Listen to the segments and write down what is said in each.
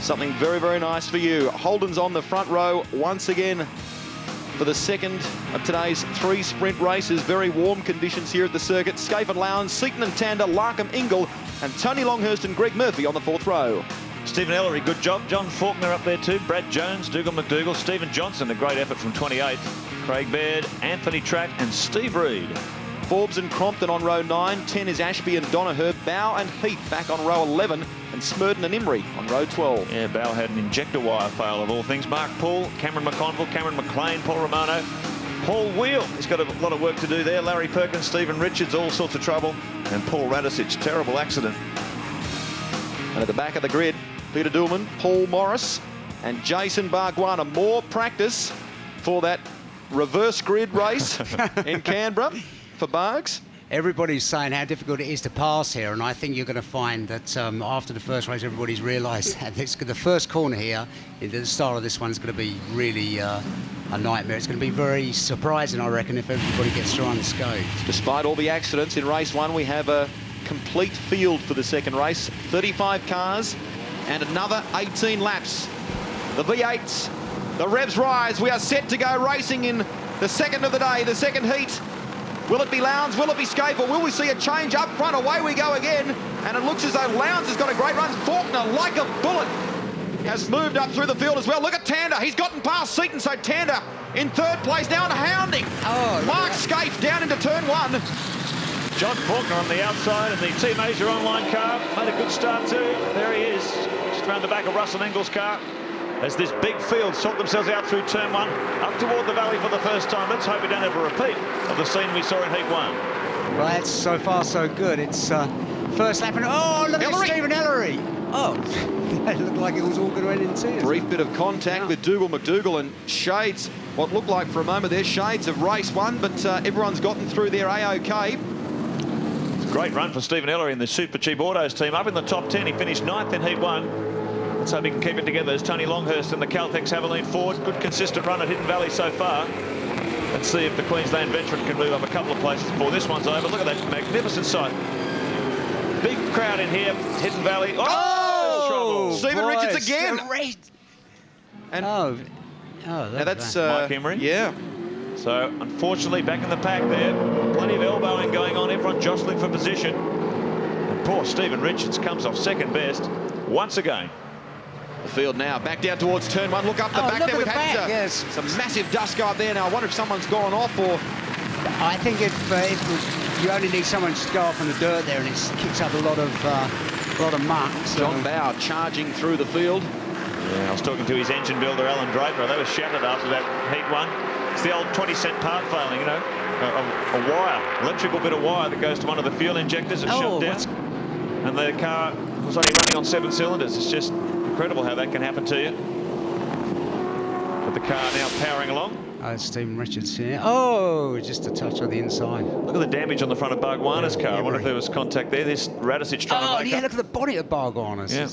Something very, very nice for you. Holden's on the front row once again for the second of today's 3 sprint races. Very warm conditions here at the circuit. Skaife and Lowndes, Skaife and Tander, Larkham, Ingall, and Tony Longhurst and Greg Murphy on the 4th row. Stephen Ellery, good job. John Faulkner up there too. Brad Jones, Dougal McDougall, Stephen Johnson, a great effort from 28th. Craig Baird, Anthony Tratt and Steve Reed. Forbes and Crompton on row 9. 10 is Ashby and Donaher. Bow and Heath back on row 11. And Smurden and Imrie on row 12. Yeah, Bow had an injector wire fail of all things. Mark Paul, Cameron McConville, Cameron McLean, Paul Romano. Paul Wheel, he's got a lot of work to do there. Larry Perkins, Stephen Richards, all sorts of trouble. And Paul Radisich, terrible accident. And at the back of the grid, Peter Dillman, Paul Morris and Jason Barguana. More practice for that reverse grid race in Canberra for Bargs. Everybody's saying how difficult it is to pass here, and I think you're going to find that after the first race, everybody's realised that the first corner here, the start of this one, is going to be really a nightmare. It's going to be very surprising, I reckon, if everybody gets through unscathed. Despite all the accidents in race 1, we have a complete field for the second race. 35 cars and another 18 laps. The V8s, the revs rise. We are set to go racing in the second of the day, the second heat. Will it be Lowndes? Will it be Skaife? Or will we see a change up front? Away we go again. And it looks as though Lowndes has got a great run. Faulkner, like a bullet, has moved up through the field as well. Look at Tander. He's gotten past Seaton, so Tander in 3rd place now and hounding. Mark Skaife down into turn 1. John Faulkner on the outside of the Team Asia online car. Made a good start too. There he is, just around the back of Russell Ingall's car. As this big field sort themselves out through turn 1, up toward the valley for the first time. Let's hope we don't have a repeat of the scene we saw in heat 1. Well, that's so far so good. It's first lap and oh, look at Stephen Ellery. Oh, that looked like it was all going to end in tears. Brief bit of contact with Dougal McDougall and shades, what looked like for a moment there, shades of race 1, but everyone's gotten through there A-OK. Great run for Stephen Ellery in the Super Cheap Autos team. Up in the top 10, he finished 9th in heat 1. Let's hope he can keep it together. There's Tony Longhurst and the Caltex Haviland Ford. Good consistent run at Hidden Valley so far. Let's see if the Queensland veteran can move up a couple of places before this one's over. Look at that magnificent sight. Big crowd in here, Hidden Valley. Oh! Stephen Richards again. And now that's Mike Emery. Yeah. So unfortunately back in the pack there. Plenty of elbowing going on, everyone jostling for position. And poor Stephen Richards comes off second best once again. The field now back down towards turn 1. Look up the back there. We've had some massive dust go up there now. I wonder if someone's gone off or... I think if you only need someone to go off in the dirt there, and it kicks up a lot of muck. So. John Bow charging through the field. Yeah, I was talking to his engine builder, Alan Draper. They were shattered after that heat 1. It's the old 20-cent part failing, you know, a wire, electrical bit of wire that goes to one of the fuel injectors. It shut down, and the car was only running on 7 cylinders. It's just incredible how that can happen to you. But the car now powering along. Oh, Stephen Richards here. Oh, just a touch on the inside. Look at the damage on the front of Barguana's car. I wonder if there was contact there. This Radisich trying to make look at the body of Barguana's. Yeah.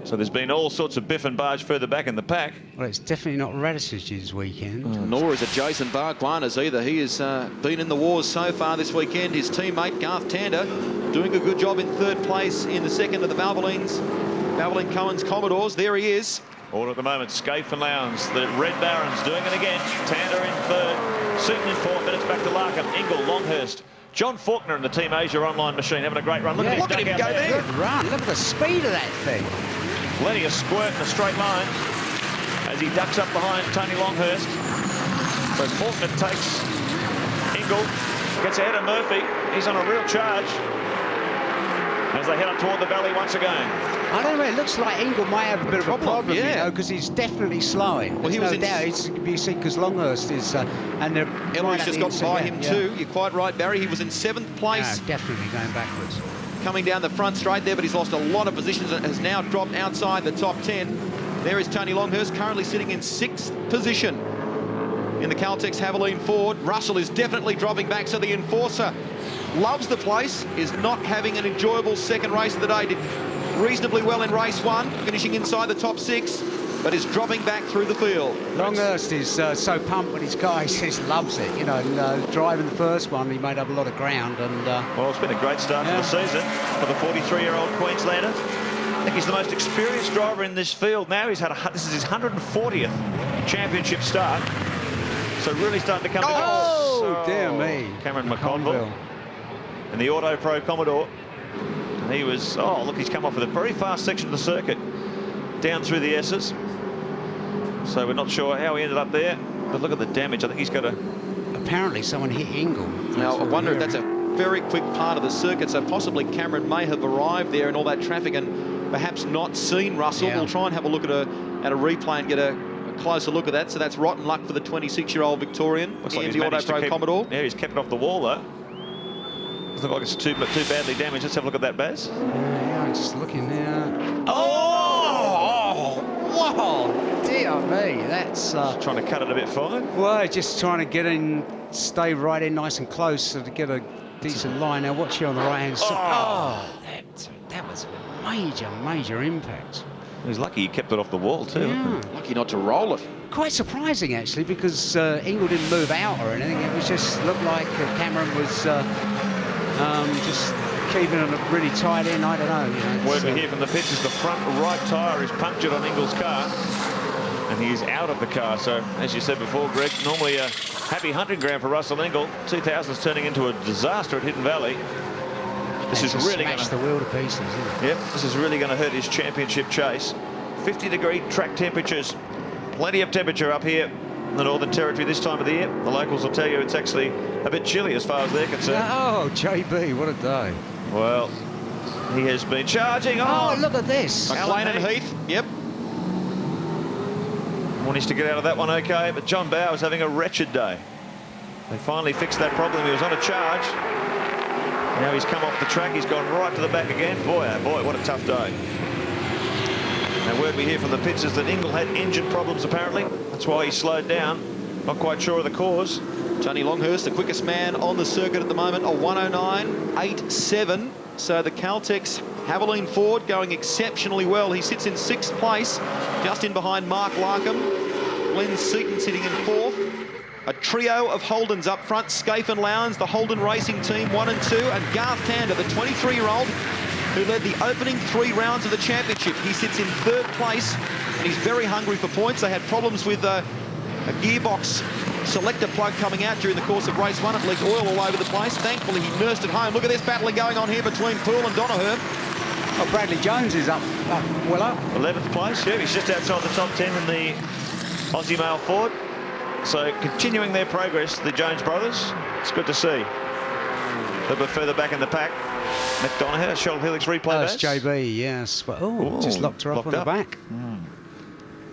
So there's been all sorts of biff and barge further back in the pack. Well, it's definitely not Radishich's weekend. Nor is it Jason Barguana's either. He has been in the wars so far this weekend. His teammate, Garth Tander, doing a good job in 3rd place in the second of the Valvoline Cohen's Commodores. There he is. All at the moment, Skaife and Lowndes, the Red Barons doing it again. Tander in 3rd, Seaton in 4th, then it's back to Larkham, Ingall, Longhurst. John Faulkner and the Team Asia online machine having a great run. Look at him go there. Good run. Look at the speed of that thing. Letting a squirt in a straight line as he ducks up behind Tony Longhurst. So Faulkner takes Ingall, gets ahead of Murphy. He's on a real charge as they head up toward the valley once again. I don't know, it looks like Ingall might have a bit of a problem, you know, because he's definitely slowing. Well, he was no doubt. You see, because Longhurst is, and they're Ellery's just got by him too. You're quite right, Barry. He was in 7th place. Yeah, definitely going backwards. Coming down the front straight there, but he's lost a lot of positions and has now dropped outside the top 10. There is Tony Longhurst, currently sitting in 6th position in the Caltex Haviland Ford. Russell is definitely dropping back, so the Enforcer loves the place, is not having an enjoyable second race of the day. Did reasonably well in race 1, finishing inside the top 6, but is dropping back through the field. Longhurst is so pumped with his car, he just loves it. You know, driving the first one, he made up a lot of ground. And well, it's been a great start to the season for the 43-year-old Queenslander. think he's the most experienced driver in this field now. He's had this is his 140th championship start. So really starting to come together. Oh, dear me. Cameron McConville and the Auto Pro Commodore. And he was, oh, look, he's come off with a very fast section of the circuit down through the S's. So we're not sure how he ended up there, but look at the damage. I think he's got a... Apparently someone hit Ingall. Now, I wonder if that's a very quick part of the circuit, so possibly Cameron may have arrived there in all that traffic and perhaps not seen Russell. We'll try and have a look at a replay and get a closer look at that. So that's rotten luck for the 26-year-old Victorian. Looks like in he's the Auto Pro Commodore. Yeah, he's kept it off the wall, though. Doesn't look like it's too badly damaged. Let's have a look at that, Baz. Yeah, I'm just looking now. Oh! Whoa! Dear me, that's... Trying to cut it a bit fine. Well, just trying to get in, stay right in nice and close so to get a decent line. Now, watch here on the right-hand side. Oh, that was a major impact. He's lucky he kept it off the wall, too. Yeah. Lucky not to roll it. Quite surprising, actually, because Ingall didn't move out or anything. It was just looked like Cameron was just keeping it really tight in. I don't know. You know, Word we hear from the pits is the front right tyre is punctured on Ingall's car, and he's out of the car. So, as you said before, Greg, normally a happy hunting ground for Russell Ingall. 2000's turning into a disaster at Hidden Valley. This is really going to smash the wheel to pieces, isn't it? Yep, this is really going to hurt his championship chase. 50-degree track temperatures, plenty of temperature up here in the Northern Territory this time of the year. The locals will tell you it's actually a bit chilly as far as they're concerned. Oh, JB, what a day. Well, he has been charging. Oh, look at this. McLean and Heath, yep. Managed to get out of that one okay, but John Bowe is having a wretched day. They finally fixed that problem. He was on a charge. Now he's come off the track. He's gone right to the back again. Boy, oh boy, what a tough day. Now, word we hear from the pits is that Ingall had engine problems, apparently. That's why he slowed down. Not quite sure of the cause. Tony Longhurst, the quickest man on the circuit at the moment, a 109.87. So the Caltex Haviline Ford going exceptionally well. He sits in 6th place, just in behind Mark Larkham. Glenn Seaton sitting in 4th. A trio of Holdens up front, Skaife and Lowndes, the Holden Racing Team 1 and 2, and Garth Tander, the 23-year-old, who led the opening 3 rounds of the championship. He sits in 3rd place, and he's very hungry for points. They had problems with a gearbox selector plug coming out during the course of race 1. It leaked oil all over the place. Thankfully, he nursed it home. Look at this battling going on here between Poole and Donoghue. Oh, Bradley Jones is up well up. 11th place, yeah, he's just outside the top 10 in the Aussie Male Ford. So continuing their progress, the Jones brothers, it's good to see. A little bit further back in the pack, McDonough, Sheldon Helix replay. That's JB, yes. Well, just locked her up on the back.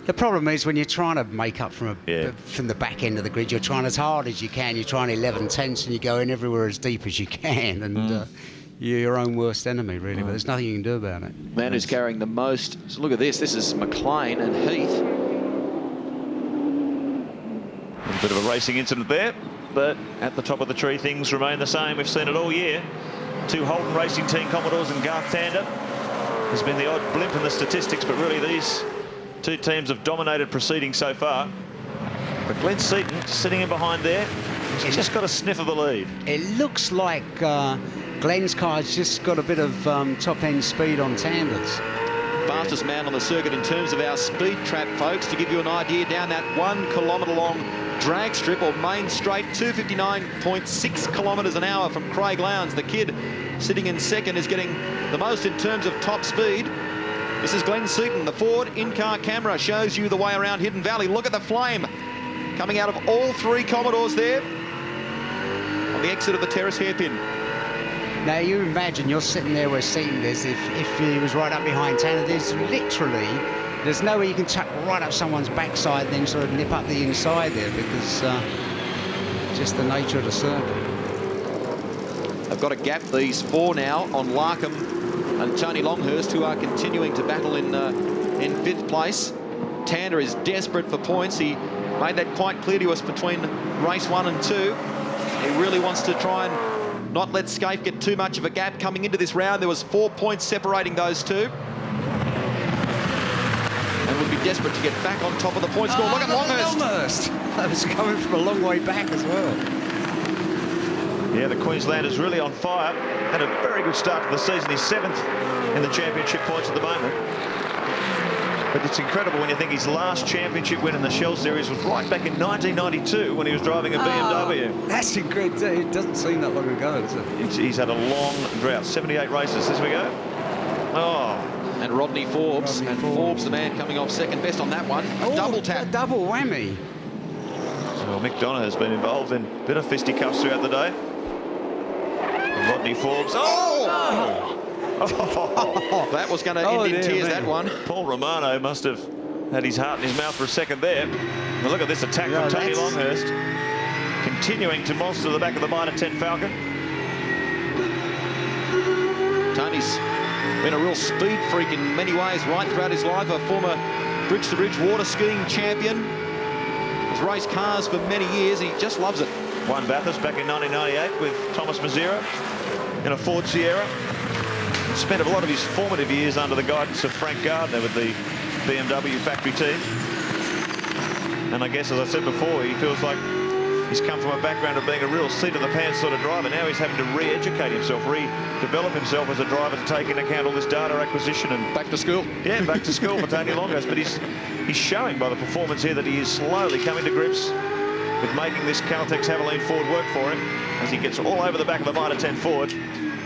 The problem is when you're trying to make up from the back end of the grid, you're trying as hard as you can. You're trying 11 tenths and you go in everywhere as deep as you can. And you're your own worst enemy, really. But there's nothing you can do about it. Man who's carrying the most. So look at this. This is McLean and Heath. A bit of a racing incident there, but at the top of the tree things remain the same. We've seen it all year. 2 Holden Racing Team Commodores and Garth Tander. There's been the odd blimp in the statistics, but really these 2 teams have dominated proceedings so far. But Glenn Seaton sitting in behind there. He's just got a sniff of the lead. It looks like Glenn's car's just got a bit of top-end speed on Tander's. Fastest man on the circuit in terms of our speed trap, folks. To give you an idea, down that 1 kilometre long drag strip or main straight, 259.6 kilometres an hour from Craig Lowndes. The kid sitting in 2nd is getting the most in terms of top speed. This is Glenn Seaton. The Ford in-car camera shows you the way around Hidden Valley. Look at the flame coming out of all 3 Commodores there on the exit of the terrace hairpin. Now, you imagine you're sitting there where Seaton is. If he was right up behind Tander, there's no way you can tuck right up someone's backside and then sort of nip up the inside there because just the nature of the circuit. They've got to gap these 4 now on Larkham and Tony Longhurst, who are continuing to battle in 5th place. Tander is desperate for points. He made that quite clear to us between race 1 and 2. He really wants to try and not let Skaife get too much of a gap coming into this round. There was 4 points separating those 2. And would be desperate to get back on top of the point score. Look at Longhurst. That was coming from a long way back as well. Yeah, the Queenslander's really on fire. Had a very good start to the season. He's 7th in the championship points at the moment. But it's incredible when you think his last championship win in the Shell Series was right back in 1992 when he was driving a BMW. That's incredible. It doesn't seem that long ago, does it? He's had a long drought. 78 races. As we go. Oh. And Rodney Forbes. Forbes, the man coming off second best on that one. A double tap. A double whammy. Well, Mick Donner has been involved in a bit of fisticuffs throughout the day. And Rodney Forbes. Oh! Oh, that was going to end in tears, that one. Paul Romano must have had his heart in his mouth for a second there. Well, look at this attack from Tony Longhurst. Continuing to monster the back of the Mitre 10 Falcon. Tony's been a real speed freak in many ways right throughout his life. A former bridge-to-bridge water skiing champion. He's raced cars for many years. He just loves it. Won Bathurst back in 1998 with Thomas Mazzera in a Ford Sierra. Spent a lot of his formative years under the guidance of Frank Gardner with the BMW factory team. And I guess, as I said before, he feels like he's come from a background of being a real seat-of-the-pants sort of driver. Now he's having to re-educate himself, redevelop himself as a driver to take into account all this data acquisition and back to school. Yeah, back to school for Tony Longhurst. But he's showing by the performance here that he is slowly coming to grips with making this Caltex Havilene Ford work for him as he gets all over the back of the Mitre 10 Ford.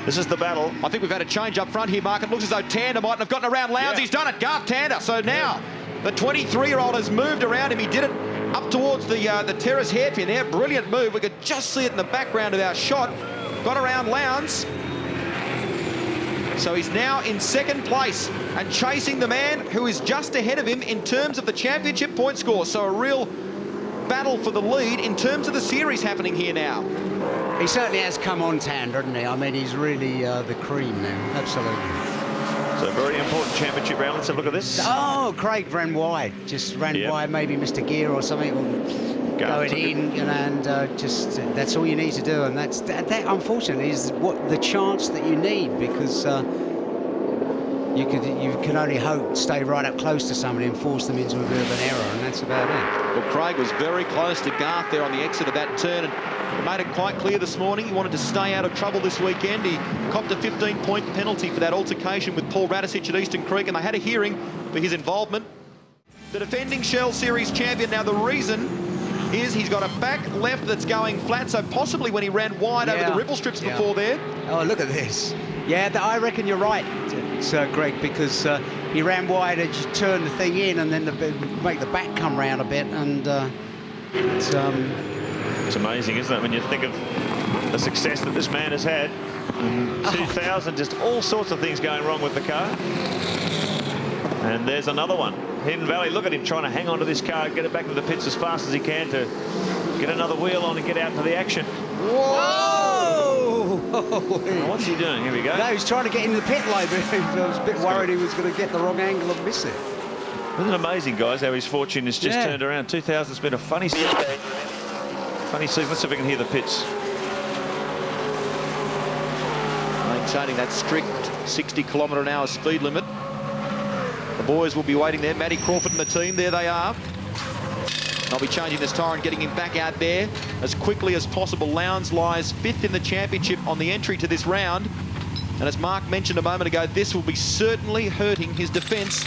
This is the battle. I think we've had a change up front here, Mark. It looks as though Tander mightn't have gotten around Lowndes. Yeah. He's done it, Garth Tander. So now the 23-year-old has moved around him. He did it up towards the terrace hairpin there. Brilliant move. We could just see it in the background of our shot. Got around Lowndes. So he's now in second place and chasing the man who is just ahead of him in terms of the championship point score. So a real battle for the lead in terms of the series happening here now. He certainly has come on, Tander, hasn't he? I mean, he's really the cream now, absolutely. So a very important championship round. Let's have a look at this. Oh, Craig ran wide. Just ran wide, maybe missed a gear or something. Or going in, you know, and just that's all you need to do. And that unfortunately is what the chance that you need, because you can only hope stay right up close to somebody and force them into a bit of an error, and that's about it. Well, Craig was very close to Garth there on the exit of that turn, and made it quite clear this morning he wanted to stay out of trouble this weekend. He copped a 15-point penalty for that altercation with Paul Radisich at Eastern Creek, and they had a hearing for his involvement. The defending Shell Series champion, now the reason is he's got a back left that's going flat, so possibly when he ran wide over the ripple strips before there. Oh, look at this. Yeah, I reckon you're right, Sir Greg, because he ran wide and just turned the thing in and then make the back come round a bit, and it's amazing, isn't it, when you think of the success that this man has had. In 2000, just all sorts of things going wrong with the car. And there's another one. Hidden Valley, look at him trying to hang on to this car, get it back to the pits as fast as he can to get another wheel on and get out to the action. Whoa! What's he doing? Here we go. No, he's trying to get in the pit lane, but I was a bit worried he was going to get the wrong angle and miss it. Isn't it amazing, guys, how his fortune has just turned around? 2000's been a funny season. Let's see if we can hear the pits. Maintaining that strict 60km/h speed limit. The boys will be waiting there. Matty Crawford and the team, there they are. They'll be changing this tyre and getting him back out there as quickly as possible. Lowndes lies 5th in the championship on the entry to this round. And as Mark mentioned a moment ago, this will be certainly hurting his defence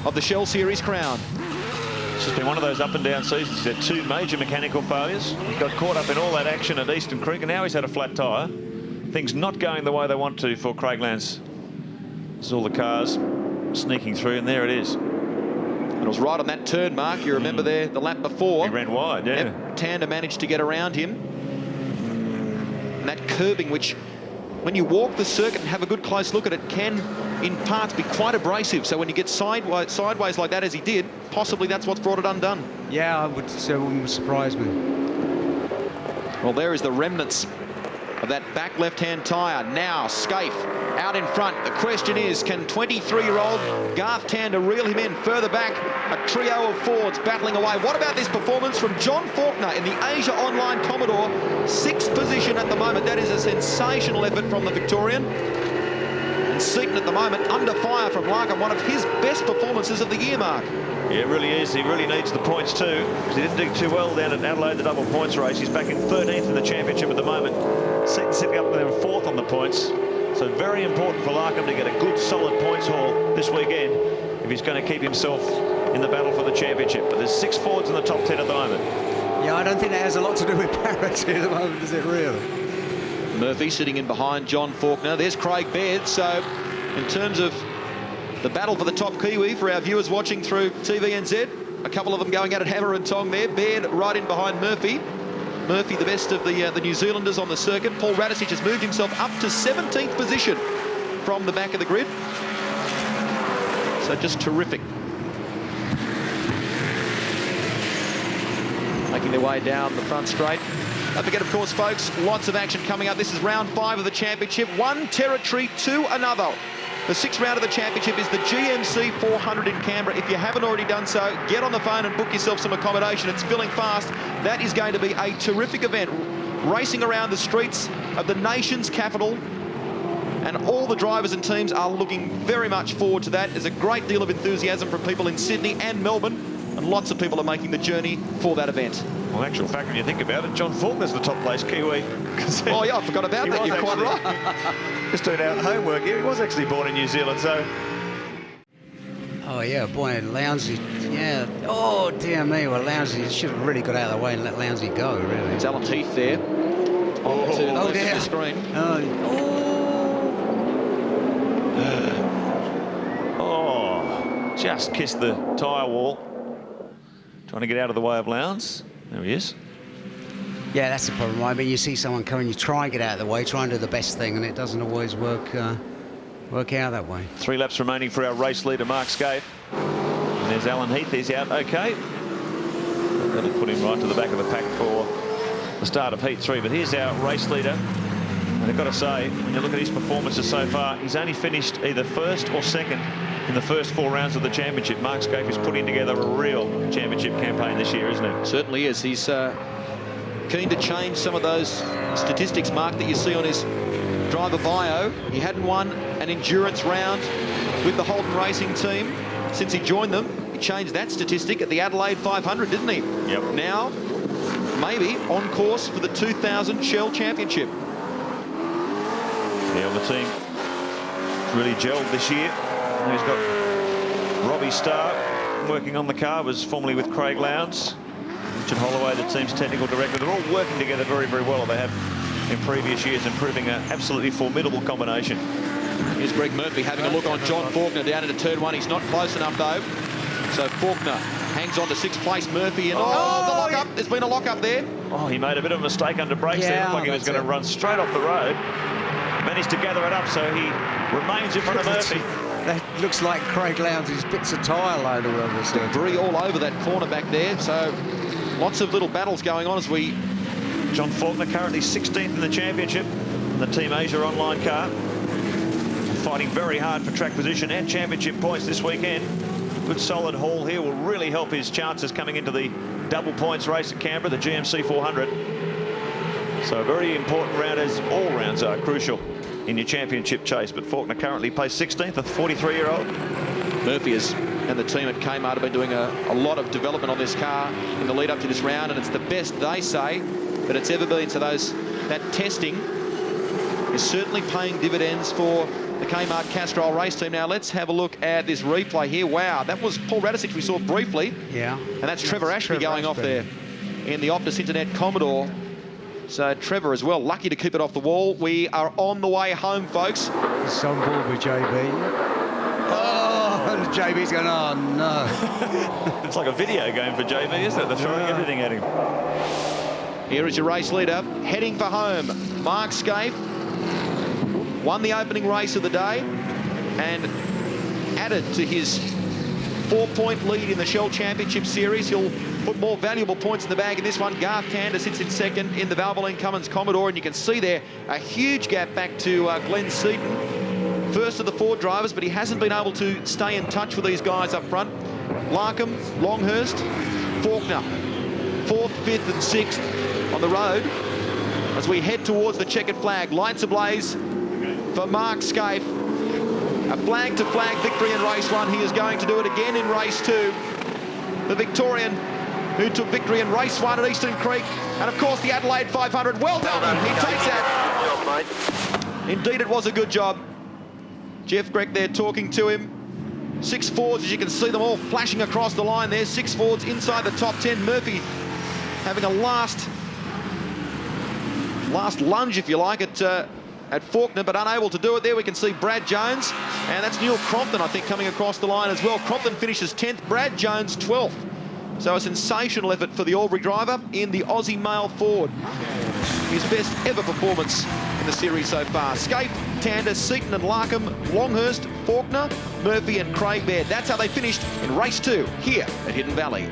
of the Shell Series crown. It's just been one of those up and down seasons. He's had 2 major mechanical failures. He got caught up in all that action at Eastern Creek, and now he's had a flat tyre. Things not going the way they want to for Craig Lowndes. There's all the cars sneaking through, and there it is. And it was right on that turn, Mark. You remember there the lap before. He ran wide, yeah. Tander managed to get around him. And that curbing, which when you walk the circuit and have a good close look at it, can in parts be quite abrasive. So when you get sideways like that, as he did, possibly that's what's brought it undone. Yeah, I would say, it wouldn't surprise me. Well, there is the remnants of that back left-hand tyre. Now Skaife out in front. The question is, can 23-year-old Garth Tander reel him in further back? A trio of Fords battling away. What about this performance from John Faulkner in the Asia Online Commodore? 6th position at the moment. That is a sensational effort from the Victorian. And Seaton at the moment under fire from Larkham, one of his best performances of the year, Mark. Yeah, it really is. He really needs the points too, because he didn't do too well down at Adelaide, the double points race. He's back in 13th in the championship at the moment. Seaton sitting up there in 4th on the points. So very important for Larkham to get a good solid points haul this weekend if he's going to keep himself in the battle for the championship. But there's 6 Fords in the top 10 at the moment. Yeah, I don't think that has a lot to do with parity at the moment, does it really? Murphy sitting in behind John Faulkner. There's Craig Baird. So in terms of the battle for the top Kiwi for our viewers watching through TVNZ, a couple of them going at it hammer and tong there. Baird right in behind Murphy. Murphy, the best of the New Zealanders on the circuit. Paul Radicic has moved himself up to 17th position from the back of the grid. So just terrific. Making their way down the front straight. Don't forget, of course, folks, lots of action coming up. This is round 5 of the championship. One territory to another. The 6th round of the championship is the GMC 400 in Canberra. If you haven't already done so, get on the phone and book yourself some accommodation. It's filling fast. That is going to be a terrific event. Racing around the streets of the nation's capital. And all the drivers and teams are looking very much forward to that. There's a great deal of enthusiasm from people in Sydney and Melbourne. And lots of people are making the journey for that event. Well, in actual fact, when you think about it, John Faulkner's the top place Kiwi. Oh, yeah, I forgot about that. You're quite right. Just doing our homework here. He was actually born in New Zealand, so... Oh, yeah, boy, Lowndes, yeah. Oh, dear me. Well, Lowndes should have really got out of the way and let Lowndes go, really. It's Alan Heath there. On to the left of the screen. Oh, just kissed the tyre wall. Trying to get out of the way of Lowndes. There he is. Yeah, that's the problem. I mean, you see someone coming, you try and get out of the way, try and do the best thing, and it doesn't always work out that way. 3 laps remaining for our race leader, Mark Skaife. And there's Alan Heath. He's out okay. That'll put him right to the back of the pack for the start of Heat 3. But here's our race leader. And I've got to say, when you look at his performances so far, he's only finished either 1st or 2nd in the first 4 rounds of the championship. Mark Skaife is putting together a real championship campaign this year, isn't he? Certainly is. He's keen to change some of those statistics, Mark, that you see on his driver bio. He hadn't won an endurance round with the Holden Racing team since he joined them. He changed that statistic at the Adelaide 500, didn't he? Yep. Now, maybe on course for the 2000 Shell Championship. Yeah, the team really gelled this year. And he's got Robbie Starr working on the car, was formerly with Craig Lowndes. Richard Holloway, the team's technical director. They're all working together very, very well. They have in previous years, improving an absolutely formidable combination. Here's Greg Murphy having a look on John Faulkner down into turn 1. He's not close enough, though. So Faulkner hangs on to 6th place. Murphy and the lock-up. There's been a lock-up there. Oh, he made a bit of a mistake under brakes there. Looked like he was going to run straight off the road. Managed to gather it up, so he remains in front of Murphy. That looks like Craig Lowndes' bits of tyre load all over the circuit. Debris all over that corner back there, so lots of little battles going on as we... John Faulkner currently 16th in the championship in the Team Asia online car. Fighting very hard for track position and championship points this weekend. Good solid haul here will really help his chances coming into the double points race at Canberra, the GMC 400. So a very important round, as all rounds are crucial in your championship chase. But Faulkner currently plays 16th, a 43-year-old. Murphy and the team at Kmart have been doing a lot of development on this car in the lead up to this round, and it's the best, they say, that it's ever been. So that testing is certainly paying dividends for the Kmart Castrol race team. Now let's have a look at this replay here. Wow, that was Paul Radicic we saw briefly. Yeah. And that's Trevor Ashby going off there in the Optus Internet Commodore. So Trevor as well, lucky to keep it off the wall. We are on the way home, folks. He's on board with JB. Oh, JB's going, oh no. It's like a video game for JB, isn't it? They're throwing everything at him. Here is your race leader, heading for home. Mark Skaife won the opening race of the day and added to his 4-point lead in the Shell Championship Series. He'll put more valuable points in the bag in this one. Garth Tander sits in 2nd in the Valvoline Cummins Commodore, and you can see there a huge gap back to Glenn Seaton, first of the 4 drivers, but he hasn't been able to stay in touch with these guys up front. Larkham, Longhurst, Faulkner, 4th, 5th and 6th on the road as we head towards the checkered flag. Lights ablaze for Mark Skaife. A flag-to-flag victory in race 1. He is going to do it again in race 2. The Victorian who took victory in race 1 at Eastern Creek, and of course the Adelaide 500. Well done. He takes that job, mate. Indeed, it was a good job. Jeff Grech there talking to him. 6 Fords, as you can see them all flashing across the line there. 6 Fords inside the top 10. Murphy having a last lunge, if you like, at Faulkner, but unable to do it. There we can see Brad Jones, and that's Neil Crompton, I think, coming across the line as well. Crompton finishes 10th, Brad Jones 12th. So a sensational effort for the Albury driver in the Aussie male Ford. His best ever performance in the series so far. Skaife, Tander, Seaton and Larkham, Longhurst, Faulkner, Murphy and Craig Baird. That's how they finished in race 2 here at Hidden Valley.